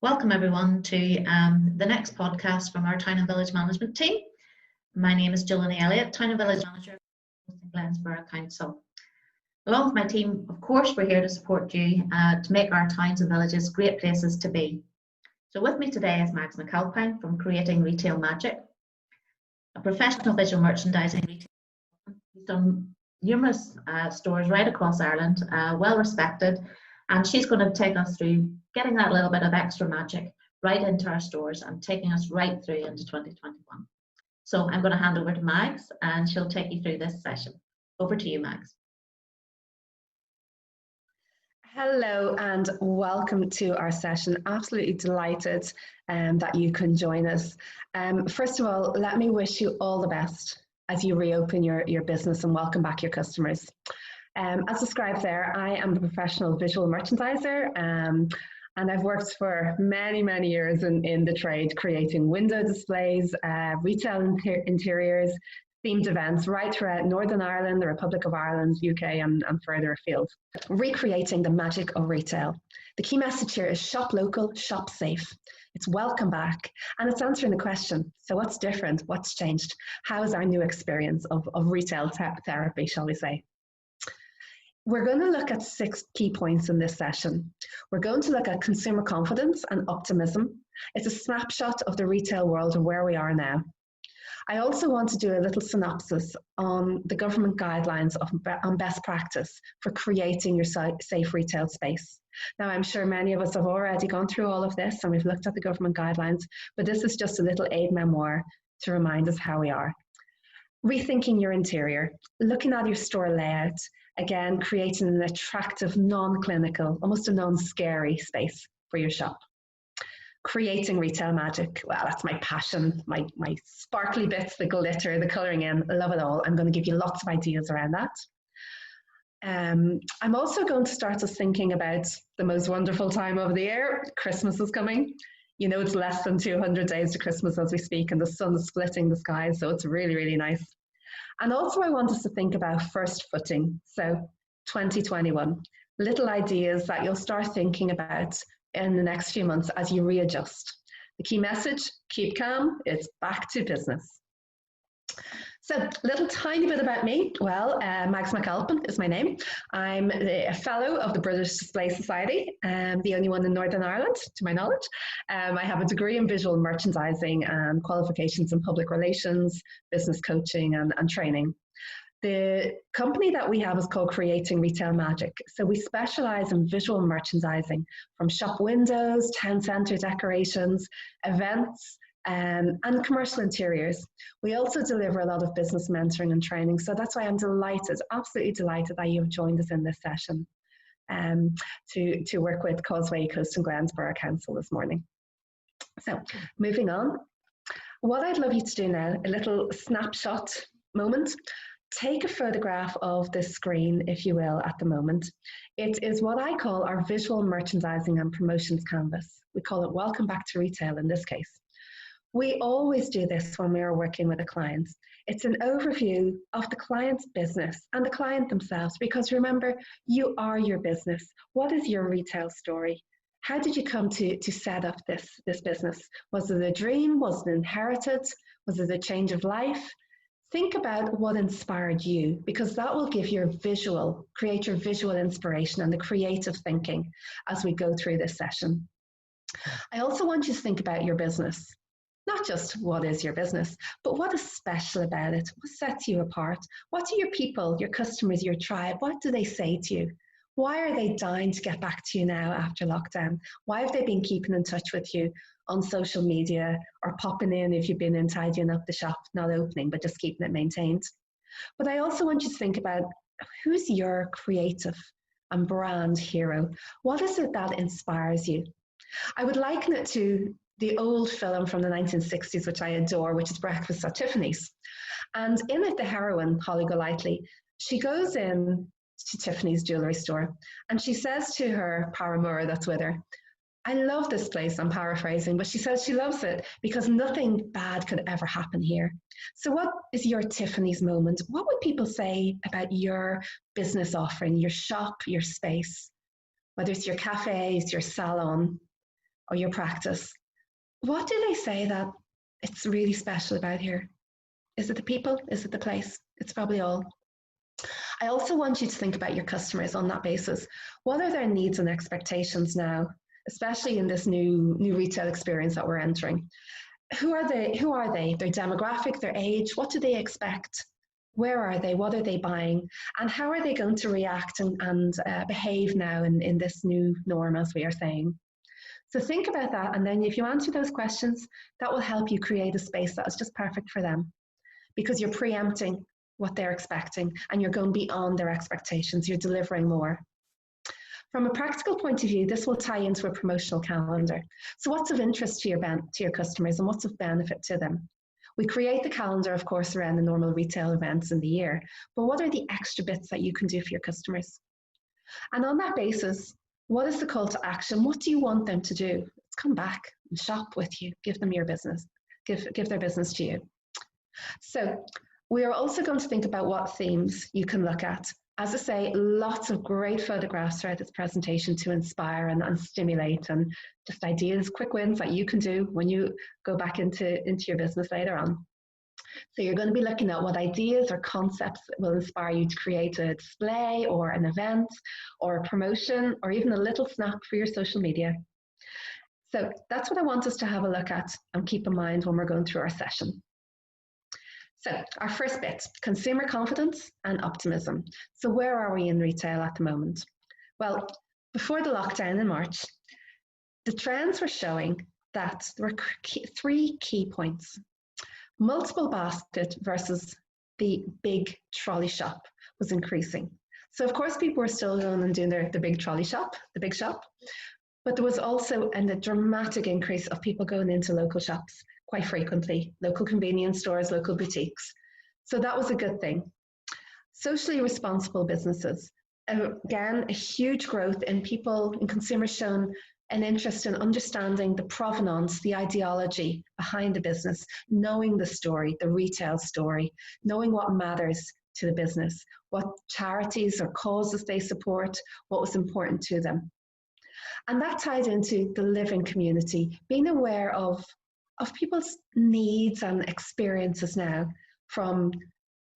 Welcome everyone to the next podcast from our Town and Village Management team. My name is Gillian Elliott, Town and Village Manager of Glensborough Council. Along with my team, of course, we're here to support you to make our towns and villages great places to be. So with me today is Mags McAlpin from Creating Retail Magic, a professional visual merchandising retailer. He's done numerous stores right across Ireland, well respected, and she's going to take us through getting that little bit of extra magic right into our stores and taking us right through into 2021. So I'm going to hand over to Mags and she'll take you through this session. Over to you, Mags. Hello and welcome to our session. Absolutely delighted that you can join us. First of all, let me wish you all the best as you reopen your business and welcome back your customers. As described there, I am a professional visual merchandiser and I've worked for many years in the trade, creating window displays, retail interiors, themed events right throughout Northern Ireland, the Republic of Ireland, UK and further afield. Recreating the magic of retail. The key message here is shop local, shop safe. It's welcome back and it's answering the question, so what's different, what's changed? How is our new experience of retail therapy, shall we say? We're going to look at 6 key points in this session. We're going to look at consumer confidence and optimism. It's a snapshot of the retail world and where we are now. I also want to do a little synopsis on the government guidelines on best practice for creating your safe retail space. Now, I'm sure many of us have already gone through all of this and we've looked at the government guidelines, but this is just a little aid memoir to remind us how we are. Rethinking your interior, looking at your store layout, again, creating an attractive, non-clinical, almost a non-scary space for your shop. Creating retail magic, well, that's my passion, my sparkly bits, the glitter, the colouring in, I love it all. I'm going to give you lots of ideas around that. I'm also going to start us thinking about the most wonderful time of the year. Christmas is coming. You know, it's less than 200 days to Christmas as we speak, and the sun is splitting the sky, so it's really nice. And also I want us to think about first footing, so 2021. Little ideas that you'll start thinking about in the next few months as you readjust. The key message, keep calm, it's back to business. So a little tiny bit about me. Well, Mags McAlpin is my name. I'm a fellow of the British Display Society, the only one in Northern Ireland, to my knowledge. I have a degree in visual merchandising and qualifications in public relations, business coaching and training. The company that we have is called Creating Retail Magic. So we specialize in visual merchandising from shop windows, town centre decorations, events, and commercial interiors. We also deliver a lot of business mentoring and training. So that's why I'm delighted, absolutely delighted that you've joined us in this session to work with Causeway Coast and Glensborough Council this morning. So moving on, what I'd love you to do now, a little snapshot moment. Take a photograph of this screen, if you will, at the moment. It is what I call our visual merchandising and promotions canvas. We call it Welcome Back to Retail in this case. We always do this when we are working with a client. It's an overview of the client's business and the client themselves, because remember, you are your business. What is your retail story? How did you come to set up this business? Was it a dream? Was it inherited? Was it a change of life? Think about what inspired you, because that will give your visual, create your visual inspiration and the creative thinking as we go through this session. I also want you to think about your business. Not just what is your business, but what is special about it? What sets you apart? What do your people, your customers, your tribe, what do they say to you? Why are they dying to get back to you now after lockdown? Why have they been keeping in touch with you on social media or popping in if you've been in tidying up the shop, not opening, but just keeping it maintained? But I also want you to think about who's your creative and brand hero? What is it that inspires you? I would liken it to the old film from the 1960s, which I adore, which is Breakfast at Tiffany's. And in it, the heroine, Holly Golightly, she goes in to Tiffany's jewellery store and she says to her paramour that's with her, I love this place, I'm paraphrasing, but she says she loves it because nothing bad could ever happen here. So what is your Tiffany's moment? What would people say about your business offering, your shop, your space? Whether it's your cafe, it's your salon, or your practice, what do they say that it's really special about here? Is it the people? Is it the place? It's probably all. I also want you to think about your customers on that basis. What are their needs and expectations now, especially in this new retail experience that we're entering? Who are they? Who are they? Their demographic, their age, what do they expect? Where are they? What are they buying? And how are they going to react and behave now in this new norm, as we are saying? So think about that, and then if you answer those questions, that will help you create a space that is just perfect for them, because you're preempting what they're expecting and you're going beyond their expectations. You're delivering more. From a practical point of view, this will tie into a promotional calendar. So what's of interest to your customers and what's of benefit to them? We create the calendar, of course, around the normal retail events in the year, but what are the extra bits that you can do for your customers? And on that basis, what is the call to action? What do you want them to do? Let's come back and shop with you, give them your business, give their business to you. So we are also going to think about what themes you can look at. As I say, lots of great photographs throughout this presentation to inspire and stimulate, and just ideas, quick wins that you can do when you go back into your business later on. So you're going to be looking at what ideas or concepts will inspire you to create a display or an event or a promotion or even a little snap for your social media. So that's what I want us to have a look at and keep in mind when we're going through our session. So our first bit, consumer confidence and optimism. So where are we in retail at the moment? Well, before the lockdown in March, the trends were showing that there were three key points. Multiple basket versus the big trolley shop was increasing. So of course people were still going and doing the big trolley shop, the big shop, but there was also a dramatic increase of people going into local shops quite frequently, local convenience stores, local boutiques. So that was a good thing. Socially responsible businesses. Again, a huge growth in people, in consumers shown an interest in understanding the provenance, the ideology behind the business, knowing the story, the retail story, knowing what matters to the business, what charities or causes they support, what was important to them. And that tied into the living community, being aware of people's needs and experiences now, from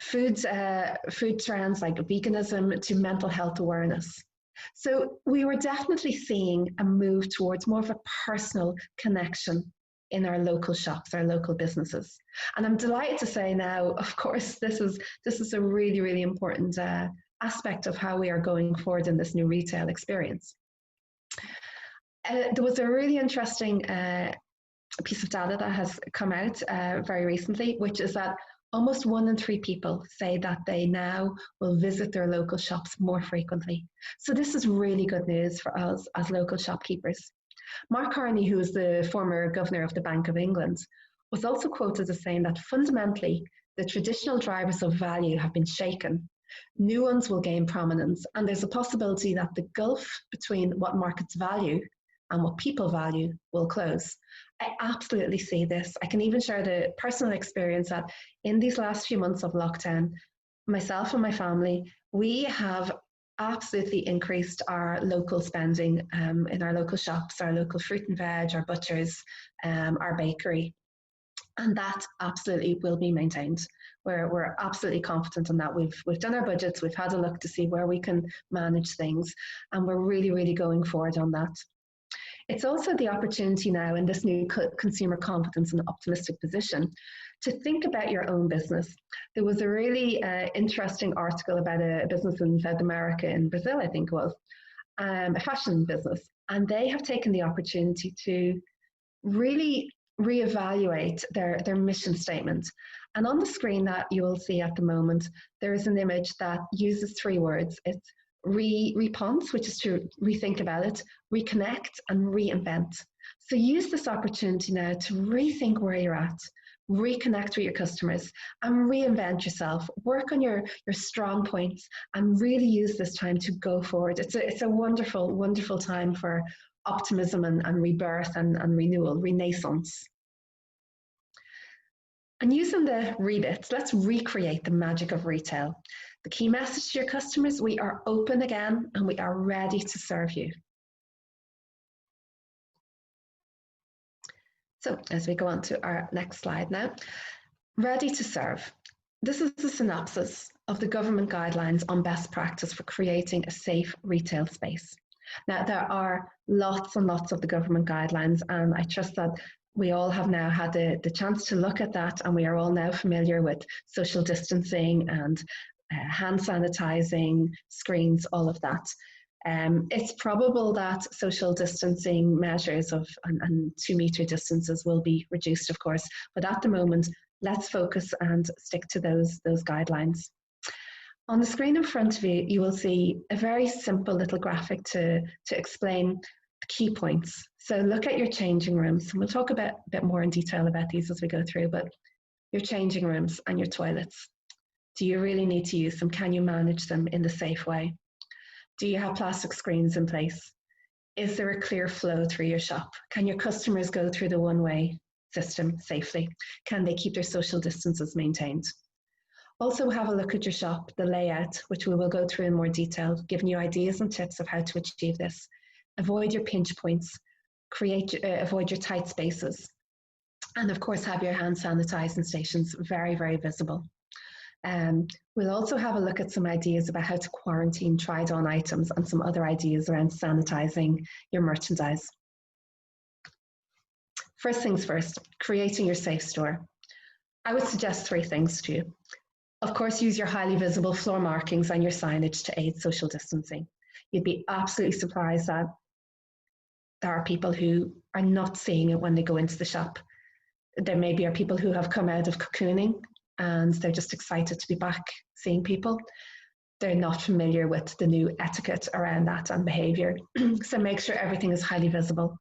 food trends like veganism to mental health awareness. So we were definitely seeing a move towards more of a personal connection in our local shops, our local businesses. And I'm delighted to say now, of course, this is a really, really important aspect of how we are going forward in this new retail experience. There was a really interesting piece of data that has come out very recently, which is that almost 1 in 3 people say that they now will visit their local shops more frequently. So this is really good news for us as local shopkeepers. Mark Carney, who is the former governor of the Bank of England, was also quoted as saying that fundamentally the traditional drivers of value have been shaken. New ones will gain prominence, and there's a possibility that the gulf between what markets value and what people value will close. I absolutely see this. I can even share the personal experience that in these last few months of lockdown, myself and my family, we have absolutely increased our local spending in our local shops, our local fruit and veg, our butchers, our bakery. And that absolutely will be maintained. We're absolutely confident in that. We've done our budgets, we've had a look to see where we can manage things, and we're really, really going forward on that. It's also the opportunity now in this new consumer confidence and optimistic position to think about your own business. There was a really interesting article about a business in South America, in Brazil, I think it was, a fashion business. And they have taken the opportunity to really reevaluate their mission statement. And on the screen that you will see at the moment, there is an image that uses 3 words. It's reponse, which is to rethink about it, reconnect, and reinvent. So use this opportunity now to rethink where you're at, reconnect with your customers, and reinvent yourself. Work on your strong points and really use this time to go forward. It's a wonderful, wonderful time for optimism and rebirth and renewal, renaissance. And using the rebits, let's recreate the magic of retail. The key message to your customers: we are open again and we are ready to serve you. So as we go on to our next slide now, ready to serve. This is the synopsis of the government guidelines on best practice for creating a safe retail space. Now, there are lots and lots of the government guidelines, and I trust that we all have now had the chance to look at that, and we are all now familiar with social distancing and hand sanitizing, screens, all of that. It's probable that social distancing measures and 2 meter distances will be reduced, of course, but at the moment, let's focus and stick to those guidelines. On the screen in front of you, you will see a very simple little graphic to explain the key points. So look at your changing rooms, and we'll talk a bit more in detail about these as we go through, but your changing rooms and your toilets. Do you really need to use them? Can you manage them in the safe way? Do you have plastic screens in place? Is there a clear flow through your shop? Can your customers go through the one-way system safely? Can they keep their social distances maintained? Also have a look at your shop, the layout, which we will go through in more detail, giving you ideas and tips of how to achieve this. Avoid your pinch points, avoid your tight spaces, and of course have your hand sanitizing stations very, very visible. We'll also have a look at some ideas about how to quarantine tried on items and some other ideas around sanitizing your merchandise. First things first, creating your safe store. I would suggest 3 things to you. Of course, use your highly visible floor markings and your signage to aid social distancing. You'd be absolutely surprised that there are people who are not seeing it when they go into the shop. There maybe are people who have come out of cocooning and they're just excited to be back seeing people. They're not familiar with the new etiquette around that and behaviour. So make sure everything is highly visible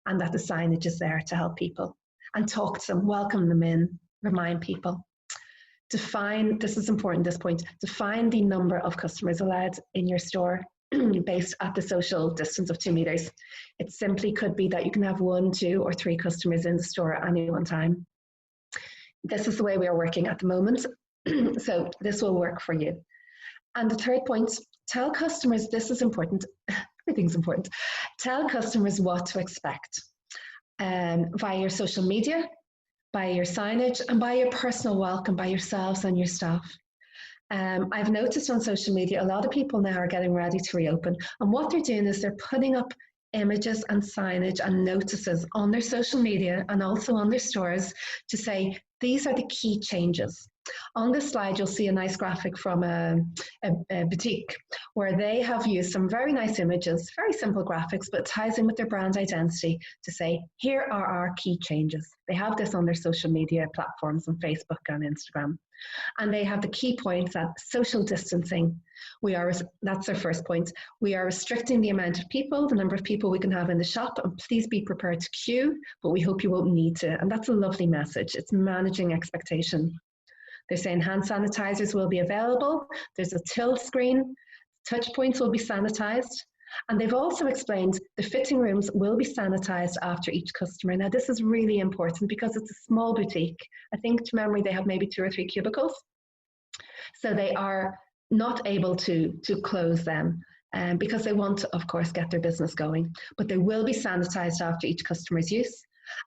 and that the signage is there to help people. And talk to them, welcome them in, remind people. Define, this is important, this point, define the number of customers allowed in your store based at the social distance of 2 meters. It simply could be that you can have 1, 2, or 3 customers in the store at any one time. This is the way we are working at the moment, so this will work for you. And the 3rd point, tell customers, this is important, everything's important, tell customers what to expect via your social media, by your signage, and by your personal welcome by yourselves and your staff. I've noticed on social media, a lot of people now are getting ready to reopen, and what they're doing is they're putting up images and signage and notices on their social media and also on their stores to say, these are the key changes. On this slide, you'll see a nice graphic from a boutique where they have used some very nice images, very simple graphics, but ties in with their brand identity to say, here are our key changes. They have this on their social media platforms on Facebook and Instagram. And they have the key points that social distancing, that's their first point. We are restricting the amount of people, the number of people we can have in the shop, and please be prepared to queue, but we hope you won't need to. And that's a lovely message. It's managing expectation. They're saying hand sanitizers will be available. There's a till screen. Touch points will be sanitized. And they've also explained the fitting rooms will be sanitized after each customer. Now, this is really important because it's a small boutique. I think to memory, they have maybe 2 or 3 cubicles. So they are not able to close them because they want to, of course, get their business going. But they will be sanitized after each customer's use.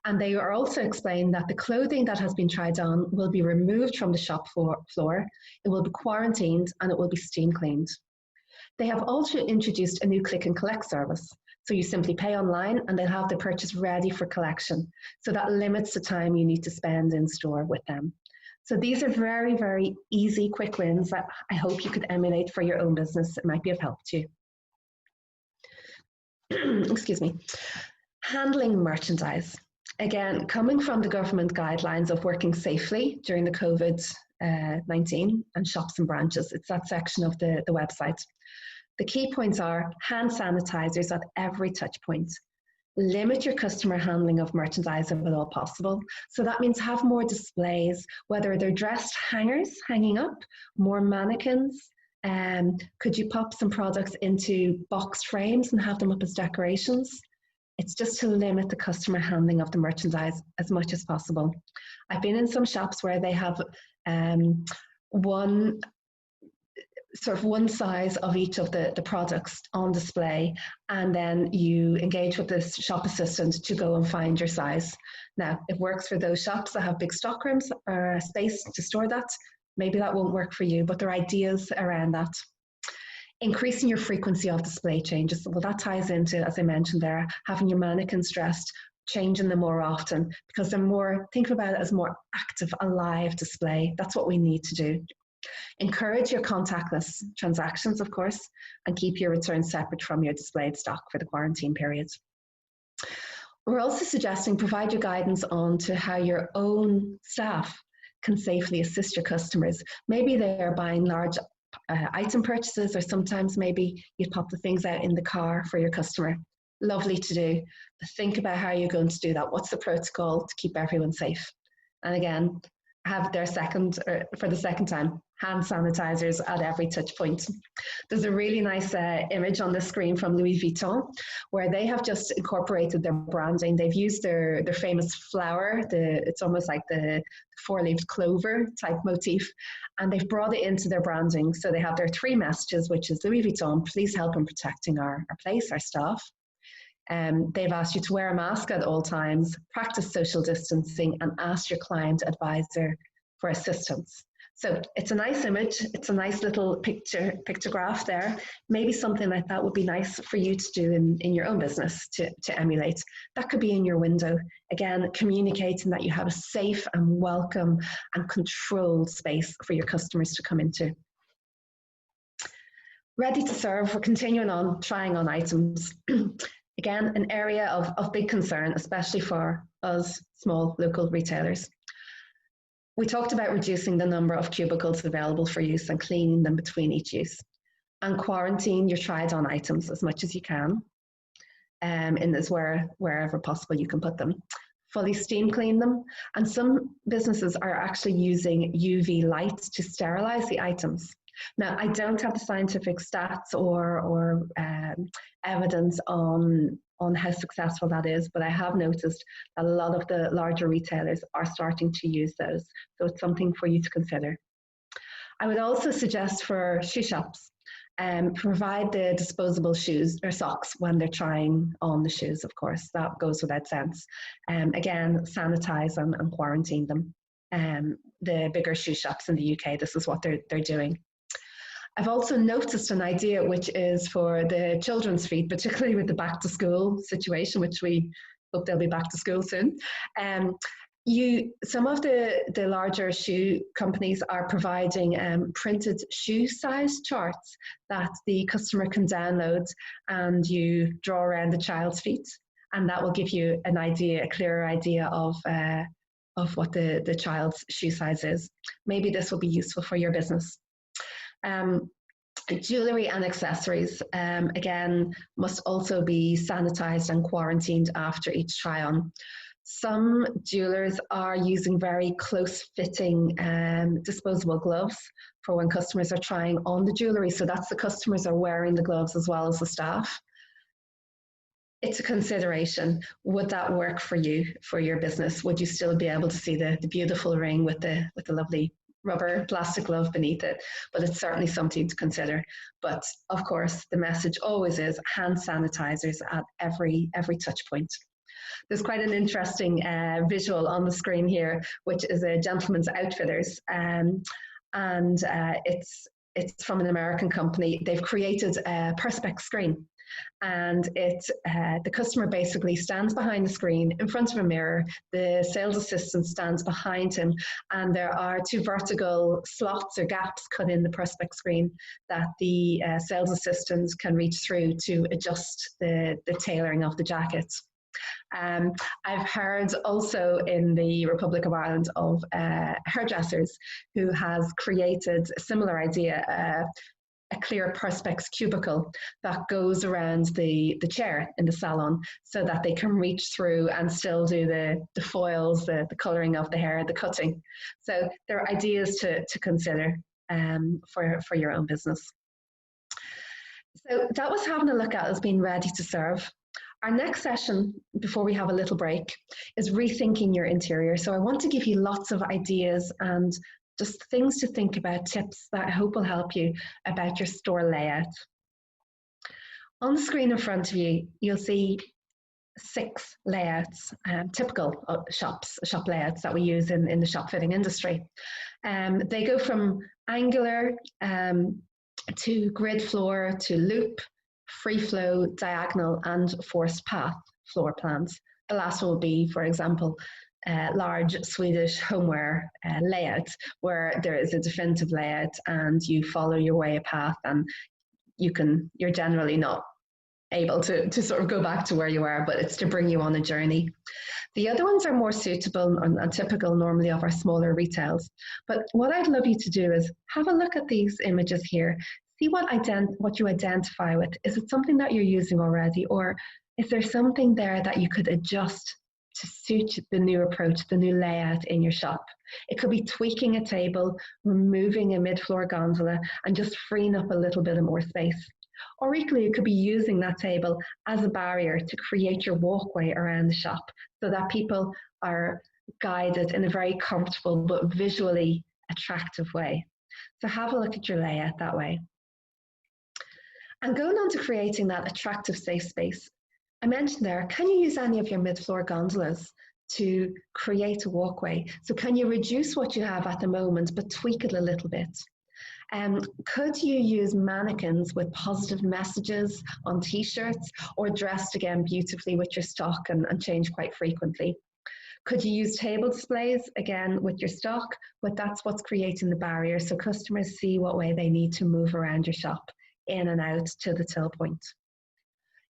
And they are also explained that the clothing that has been tried on will be removed from the shop floor. It will be quarantined and it will be steam cleaned. They have also introduced a new click and collect service. So you simply pay online and they'll have the purchase ready for collection. So that limits the time you need to spend in store with them. So these are very, very easy, quick wins that I hope you could emulate for your own business. It might be of help to you. Excuse me. Handling merchandise. Again, coming from the government guidelines of working safely during the COVID-19 and shops and branches, it's that section of the website. The key points are hand sanitizers at every touch point. Limit your customer handling of merchandise if at all possible. So that means have more displays, whether they're dressed hangers hanging up, more mannequins. Could you pop some products into boxed frames and have them up as decorations? It's just to limit the customer handling of the merchandise as much as possible. I've been in some shops where they have one sort of one size of each of the products on display, and then you engage with this shop assistant to go and find your size. Now, it works for those shops that have big stock rooms or space to store that. Maybe that won't work for you, but there are ideas around that. Increasing your frequency of display changes. Well, that ties into, as I mentioned there, having your mannequins dressed, changing them more often, because they're more, think about it as more active, alive display. That's what we need to do. Encourage your contactless transactions, of course, and keep your returns separate from your displayed stock for the quarantine period. We're also suggesting provide your guidance on to how your own staff can safely assist your customers. Maybe they're buying large item purchases, or sometimes maybe you'd pop the things out in the car for your customer. Lovely to do, but think about how you're going to do that. What's the protocol to keep everyone safe? And again, have their for the second time, hand sanitizers at every touch point. There's a really nice image on the screen from Louis Vuitton, where they have just incorporated their branding. They've used their famous flower, it's almost like the four-leaved clover type motif, and they've brought it into their branding. So they have their 3 messages, which is Louis Vuitton, please help in protecting our place, our staff. They've asked you to wear a mask at all times, practice social distancing, and ask your client advisor for assistance. So it's a nice image. It's a nice little pictograph there. Maybe something like that would be nice for you to do in your own business to emulate. That could be in your window. Again, communicating that you have a safe and welcome and controlled space for your customers to come into. Ready to serve. We're continuing on trying on items. Again, an area of big concern, especially for us small local retailers. We talked about reducing the number of cubicles available for use and cleaning them between each use. And quarantine your tried on items as much as you can. Wherever possible you can put them. Fully steam clean them. And some businesses are actually using UV lights to sterilize the items. Now, I don't have the scientific stats or evidence on how successful that is, but I have noticed that a lot of the larger retailers are starting to use those. So it's something for you to consider. I would also suggest for shoe shops, provide the disposable shoes or socks when they're trying on the shoes, of course. That goes without sense. Again, sanitize and quarantine them. The bigger shoe shops in the UK, this is what they're doing. I've also noticed an idea which is for the children's feet, particularly with the back to school situation, which we hope they'll be back to school soon. Some of the larger shoe companies are providing printed shoe size charts that the customer can download, and you draw around the child's feet, and that will give you an idea, a clearer idea of what the child's shoe size is. Maybe this will be useful for your business. Jewellery and accessories, again, must also be sanitized and quarantined after each try-on. Some jewellers are using very close-fitting disposable gloves for when customers are trying on the jewellery, so that's the customers are wearing the gloves as well as the staff. It's a consideration. Would that work for you, for your business? Would you still be able to see the beautiful ring with the lovely rubber plastic glove beneath it? But it's certainly something to consider. But of course, the message always is hand sanitizers at every touch point. There's quite an interesting visual on the screen here, which is a Gentleman's Outfitters, and it's from an American company. They've created a Perspex screen, and the customer basically stands behind the screen in front of a mirror. The sales assistant stands behind him, and there are 2 vertical slots or gaps cut in the Perspex screen that the sales assistant can reach through to adjust the tailoring of the jackets. I've heard also in the Republic of Ireland of hairdressers who has created a similar idea, a clear Perspex cubicle that goes around the chair in the salon, so that they can reach through and still do the foils, the colouring of the hair, the cutting. So there are ideas to consider for your own business. So that was having a look at as being ready to serve. Our next session, before we have a little break, is rethinking your interior. So I want to give you lots of ideas and just things to think about, tips that I hope will help you about your store layout. On the screen in front of you, you'll see 6 layouts, typical shop layouts that we use in the shop fitting industry. They go from angular to grid floor to loop, free flow, diagonal, and forced path floor plans. The last one will be, for example, large Swedish homeware layout, where there is a definitive layout and you follow your way a path, and you're generally not able to sort of go back to where you are, but it's to bring you on a journey. The other ones are more suitable and typical normally of our smaller retails. But what I'd love you to do is have a look at these images here. See what you identify with. Is it something that you're using already, or is there something there that you could adjust to suit the new approach, the new layout in your shop? It could be tweaking a table, removing a mid-floor gondola, and just freeing up a little bit of more space. Or equally, it could be using that table as a barrier to create your walkway around the shop so that people are guided in a very comfortable but visually attractive way. So have a look at your layout that way. And going on to creating that attractive safe space, I mentioned there, can you use any of your mid-floor gondolas to create a walkway? So can you reduce what you have at the moment but tweak it a little bit? Could you use mannequins with positive messages on t-shirts, or dressed again beautifully with your stock and change quite frequently? Could you use table displays again with your stock, but that's what's creating the barrier so customers see what way they need to move around your shop, in and out to the till point.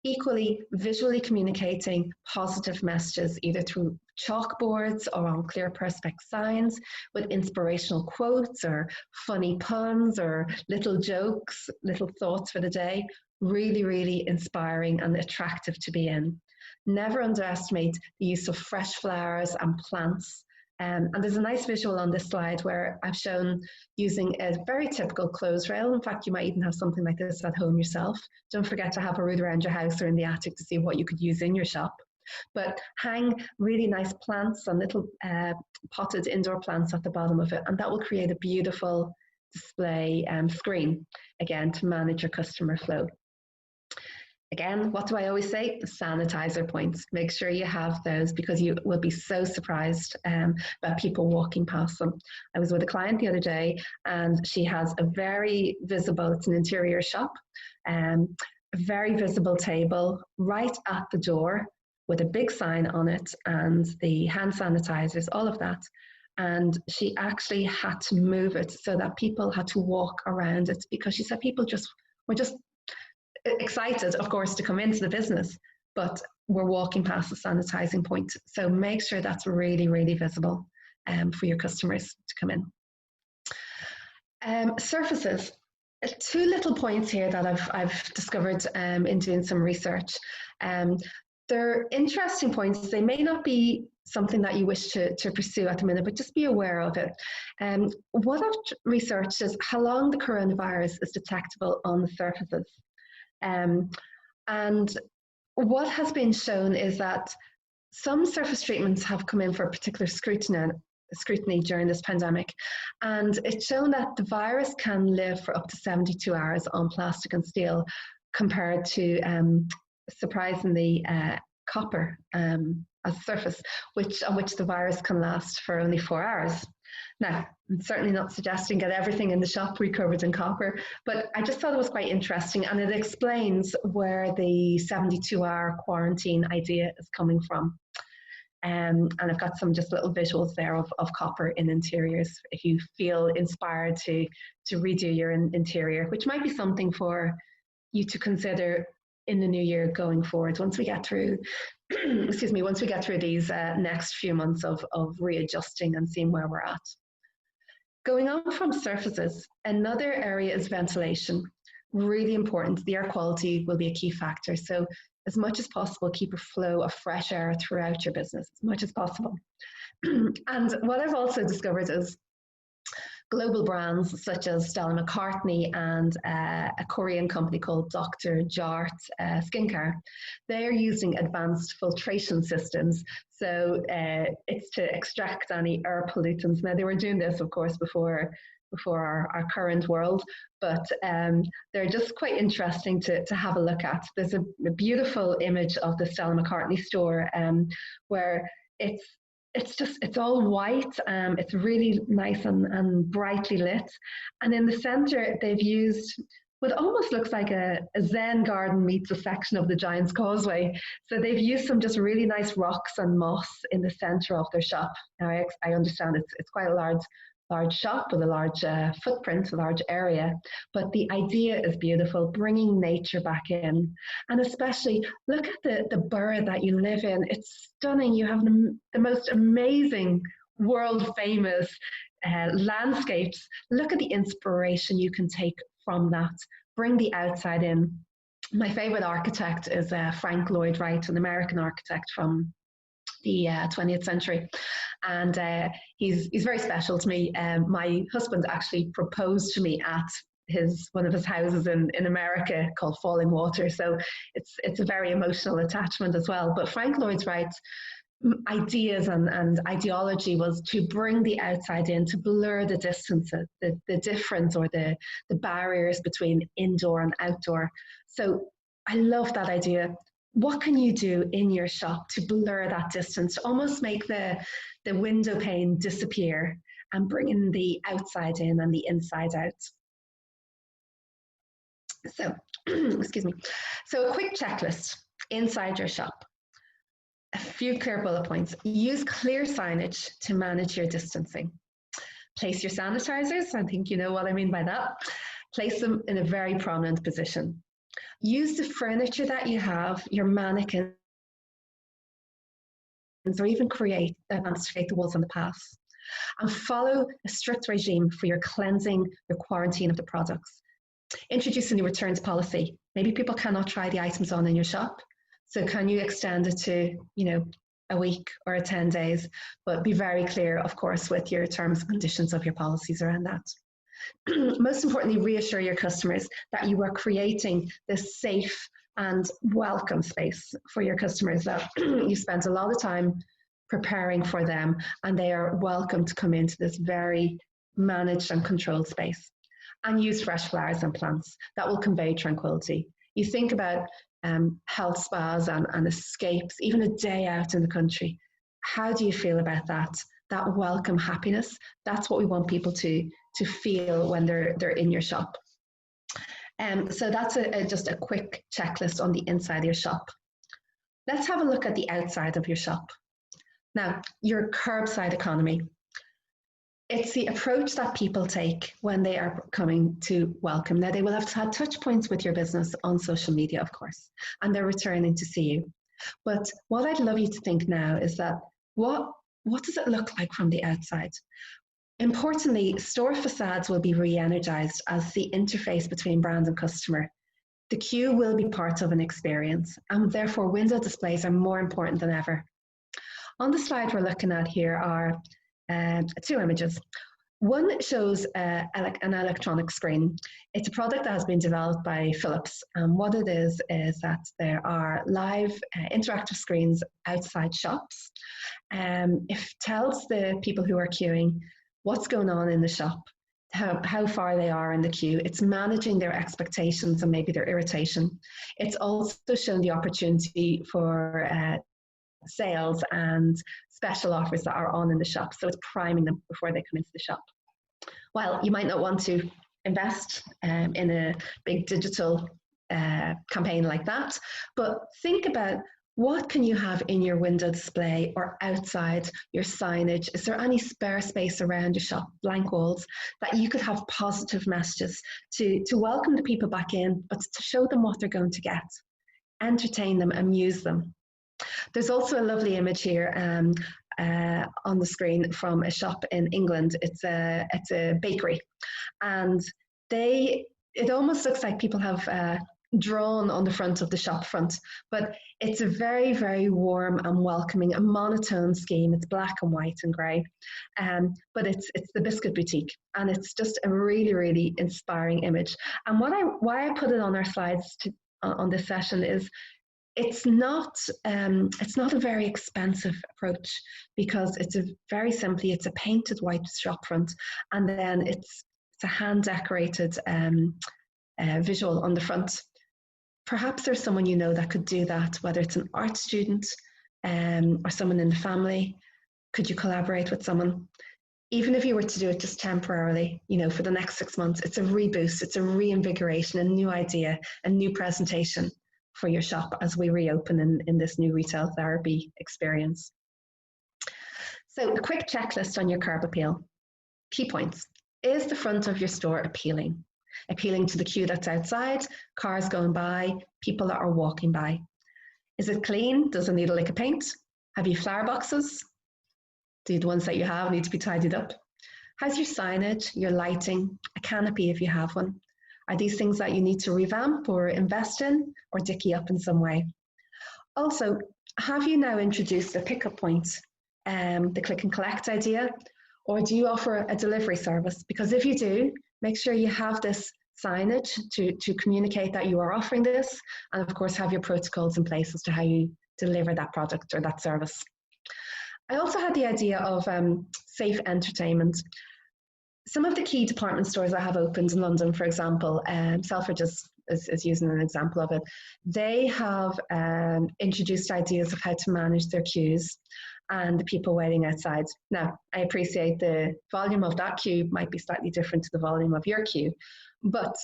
Equally, visually communicating positive messages either through chalkboards or on clear perspex signs with inspirational quotes or funny puns or little jokes, little thoughts for the day. Really, really inspiring and attractive to be in. Never underestimate the use of fresh flowers and plants. And there's a nice visual on this slide where I've shown using a very typical clothes rail. In fact, you might even have something like this at home yourself. Don't forget to have a route around your house or in the attic to see what you could use in your shop. But hang really nice plants and little potted indoor plants at the bottom of it, and that will create a beautiful display screen, again, to manage your customer flow. Again, what do I always say? Sanitizer points. Make sure you have those because you will be so surprised about people walking past them. I was with a client the other day and she has a very visible, it's an interior shop, a very visible table right at the door with a big sign on it and the hand sanitizers, all of that. And she actually had to move it so that people had to walk around it because she said people were just excited, of course, to come into the business, but we're walking past the sanitizing point. So make sure that's really, really visible for your customers to come in. Surfaces. 2 little points here that I've discovered in doing some research. They're interesting points. They may not be something that you wish to pursue at the minute, but just be aware of it. What I've researched is how long the coronavirus is detectable on the surfaces. And what has been shown is that some surface treatments have come in for particular scrutiny during this pandemic, and it's shown that the virus can live for up to 72 hours on plastic and steel compared to surprisingly copper as a surface, on which the virus can last for only 4 hours. Now, I'm certainly not suggesting get everything in the shop recovered in copper, but I just thought it was quite interesting, and it explains where the 72-hour quarantine idea is coming from. And I've got some just little visuals there of copper in interiors if you feel inspired to redo your interior, which might be something for you to consider in the new year going forward once we get through once we get through these next few months of readjusting and seeing where we're at. Going on from surfaces, another area is ventilation. Really important. The air quality will be a key factor. So as much as possible, keep a flow of fresh air throughout your business, as much as possible. And what I've also discovered is global brands such as Stella McCartney and a Korean company called Dr. Jart Skincare. They're using advanced filtration systems. So it's to extract any air pollutants. Now, they were doing this, of course, before our current world, but they're just quite interesting to have a look at. There's a beautiful image of the Stella McCartney store where it's all white. It's really nice and brightly lit. And in the center, they've used what almost looks like a Zen garden meets a section of the Giant's Causeway. So they've used some just really nice rocks and moss in the center of their shop. Now, I understand it's quite a large shop with a large footprint, a large area, but the idea is beautiful, bringing nature back in. And especially look at the borough that you live in. It's stunning. You have the most amazing, world famous landscapes. Look at the inspiration you can take from that. Bring the outside in. My favorite architect is Frank Lloyd Wright, an American architect from the 20th century, and he's very special to me. My husband actually proposed to me at one of his houses in America called Falling Water, so it's a very emotional attachment as well. But Frank Lloyd Wright's ideas and ideology was to bring the outside in, to blur the distances, the difference or the barriers between indoor and outdoor. So I love that idea. What can you do in your shop to blur that distance, to almost make the window pane disappear and bring in the outside in and the inside out? So, excuse me. So a quick checklist inside your shop. A few clear bullet points. Use clear signage to manage your distancing. Place your sanitizers. I think you know what I mean by that. Place them in a very prominent position. Use the furniture that you have, your mannequins, or even create the walls on the paths. And follow a strict regime for your cleansing, your quarantine of the products. Introduce a new returns policy. Maybe people cannot try the items on in your shop. So can you extend it to, a week or 10 days? But be very clear, of course, with your terms and conditions of your policies around that. Most importantly, reassure your customers that you are creating this safe and welcome space for your customers, that you spent a lot of time preparing for them and they are welcome to come into this very managed and controlled space. And use fresh flowers and plants that will convey tranquility. You think about health spas and escapes, even a day out in the country. How do you feel about that? That welcome happiness, that's what we want people to feel when they're in your shop. So that's just a quick checklist on the inside of your shop. Let's have a look at the outside of your shop. Now, your curbside economy. It's the approach that people take when they are coming to welcome. Now, they will have had touch points with your business on social media, of course, and they're returning to see you. But what I'd love you to think now is that what does it look like from the outside? Importantly, store facades will be re-energized as the interface between brand and customer. The queue will be part of an experience, and therefore window displays are more important than ever. On the slide we're looking at here are two images. One shows an electronic screen. It's a product that has been developed by Philips, and what it is that there are live interactive screens outside shops. It tells the people who are queuing what's going on in the shop, how far they are in the queue. It's managing their expectations and maybe their irritation. It's also shown the opportunity for sales and special offers that are on in the shop. So it's priming them before they come into the shop. Well, you might not want to invest in a big digital campaign like that, but think about what can you have in your window display or outside your signage. Is there any spare space around your shop, blank walls, that you could have positive messages to welcome the people back in, but to show them what they're going to get, entertain them, amuse them. There's also a lovely image here on the screen from a shop in England. It's a bakery, and it almost looks like people have drawn on the front of the shop front, but it's a very, very warm and welcoming, a monotone scheme. It's black and white and grey, but it's the Biscuit Boutique, and it's just a really, really inspiring image. And why I put it on our slides on this session is it's not a very expensive approach, because it's it's a painted white shop front, and then it's a hand decorated visual on the front. Perhaps there's someone you know that could do that, whether it's an art student or someone in the family. Could you collaborate with someone? Even if you were to do it just temporarily, for the next 6 months, it's a reboost, it's a reinvigoration, a new idea, a new presentation for your shop as we reopen in this new retail therapy experience. So a quick checklist on your KERB appeal. Key points. Is the front of your store appealing? Appealing to the queue that's outside, cars going by, people that are walking by. Is it clean? Does it need a lick of paint? Have you flower boxes? Do the ones that you have need to be tidied up? How's your signage, your lighting, a canopy if you have one? Are these things that you need to revamp or invest in or dicky up in some way? Also, have you now introduced a pickup point, the click and collect idea, or do you offer a delivery service? Because if you do, make sure you have this signage to communicate that you are offering this, and of course have your protocols in place as to how you deliver that product or that service. I also had the idea of safe entertainment. Some of the key department stores that have opened in London, for example, Selfridges is using an example of it. They have introduced ideas of how to manage their queues and the people waiting outside. Now, I appreciate the volume of that queue might be slightly different to the volume of your queue, but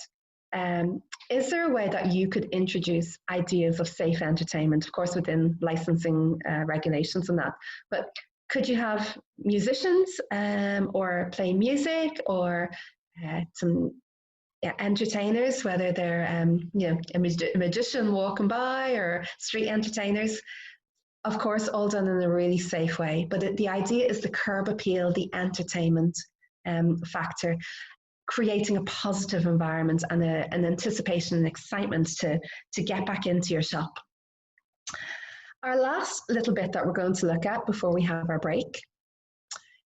is there a way that you could introduce ideas of safe entertainment, of course within licensing regulations and that, but could you have musicians or play music, or some entertainers, whether they're a magician walking by or street entertainers? Of course, all done in a really safe way. But the idea is the KERB appeal, the entertainment factor, creating a positive environment and an anticipation and excitement to get back into your shop. Our last little bit that we're going to look at before we have our break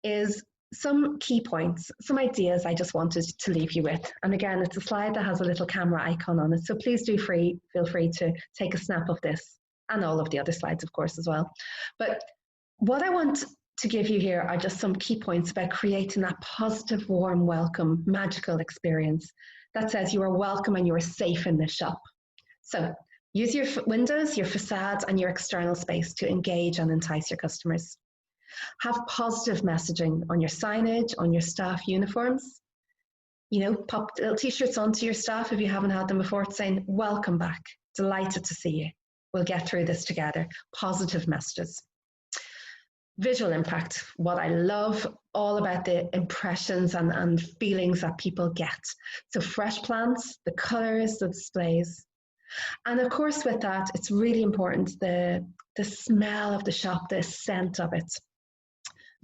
is some key points, some ideas I just wanted to leave you with. And again, it's a slide that has a little camera icon on it, so please do feel free to take a snap of this and all of the other slides, of course, as well. But what I want to give you here are just some key points about creating that positive, warm, welcome, magical experience that says you are welcome and you are safe in this shop. So use your windows, your facades, and your external space to engage and entice your customers. Have positive messaging on your signage, on your staff uniforms. Pop little t-shirts onto your staff if you haven't had them before, saying, welcome back, delighted to see you. We'll get through this together. Positive messages. Visual impact, what I love all about the impressions and feelings that people get. So fresh plants, the colours, the displays. And of course with that, it's really important, the smell of the shop, the scent of it.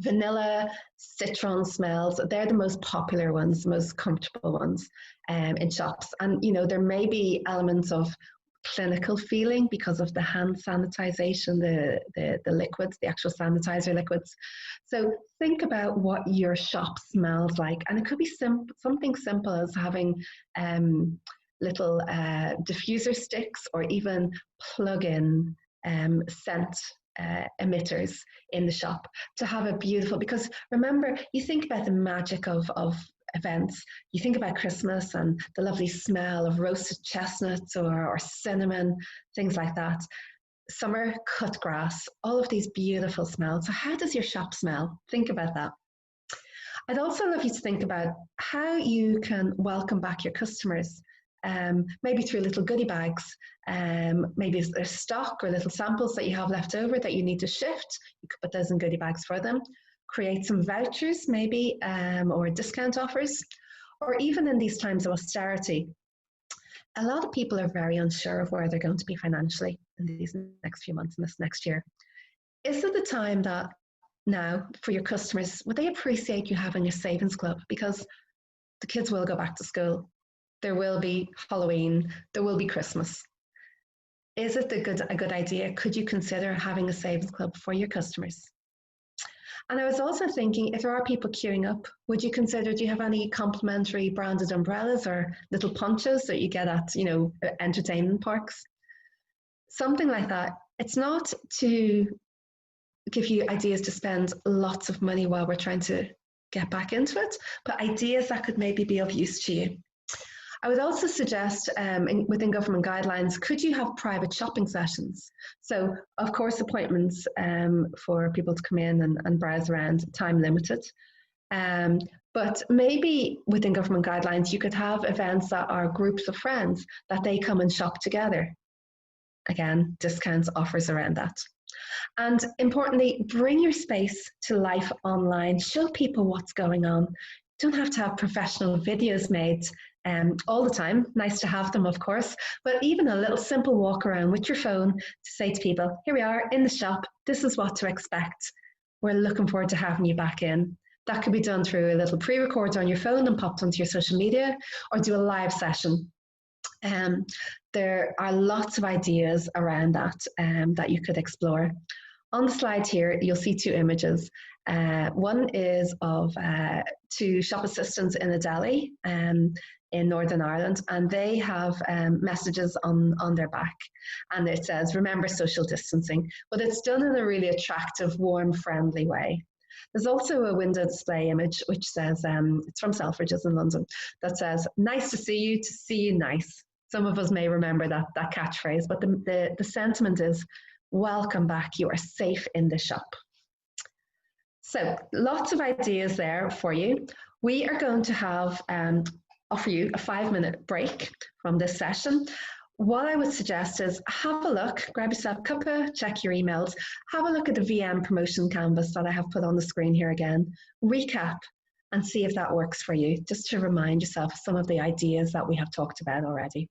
Vanilla, citron smells, they're the most popular ones, the most comfortable ones in shops. And there may be elements of clinical feeling because of the hand sanitization, the liquids, the actual sanitizer liquids. So think about what your shop smells like, and it could be something simple as having little diffuser sticks or even plug-in scent emitters in the shop to have a beautiful, because remember, you think about the magic of events, you think about Christmas and the lovely smell of roasted chestnuts or cinnamon, things like that. Summer, cut grass, all of these beautiful smells. So how does your shop smell? Think about that. I'd also love you to think about how you can welcome back your customers, maybe through little goodie bags. Maybe there's stock or little samples that you have left over that you need to shift. You could put those in goodie bags for them. Create some vouchers maybe, or discount offers, or even in these times of austerity, a lot of people are very unsure of where they're going to be financially in these next few months and this next year. Is it the time that now for your customers, would they appreciate you having a savings club? Because the kids will go back to school. there will be Halloween, there will be Christmas. Is it a good idea? Could you consider having a savings club for your customers? And I was also thinking, if there are people queuing up, would you consider, do you have any complimentary branded umbrellas or little ponchos that you get at, entertainment parks? Something like that. It's not to give you ideas to spend lots of money while we're trying to get back into it, but ideas that could maybe be of use to you. I would also suggest within government guidelines, could you have private shopping sessions? So, of course, appointments for people to come in and browse around, time limited. But maybe within government guidelines, you could have events that are groups of friends that they come and shop together. Again, discounts, offers around that. And importantly, bring your space to life online. Show people what's going on. Don't have to have professional videos made all the time. Nice to have them, of course, but even a little simple walk around with your phone to say to people, here we are in the shop, this is what to expect. We're looking forward to having you back in. That could be done through a little pre-record on your phone and popped onto your social media, or do a live session. There are lots of ideas around that that you could explore. On the slide here, you'll see two images. One is of two shop assistants in a deli in Northern Ireland, and they have messages on their back, and it says, remember social distancing, but it's done in a really attractive, warm, friendly way. There's also a window display image which says, it's from Selfridges in London, that says, nice to see you nice. Some of us may remember that catchphrase, but the sentiment is, welcome back, you are safe in the shop. So lots of ideas there for you. We are going to have offer you a 5-minute break from this session. What I would suggest is have a look, grab yourself a cuppa, check your emails, have a look at the VM promotion canvas that I have put on the screen here again, recap and see if that works for you, just to remind yourself some of the ideas that we have talked about already.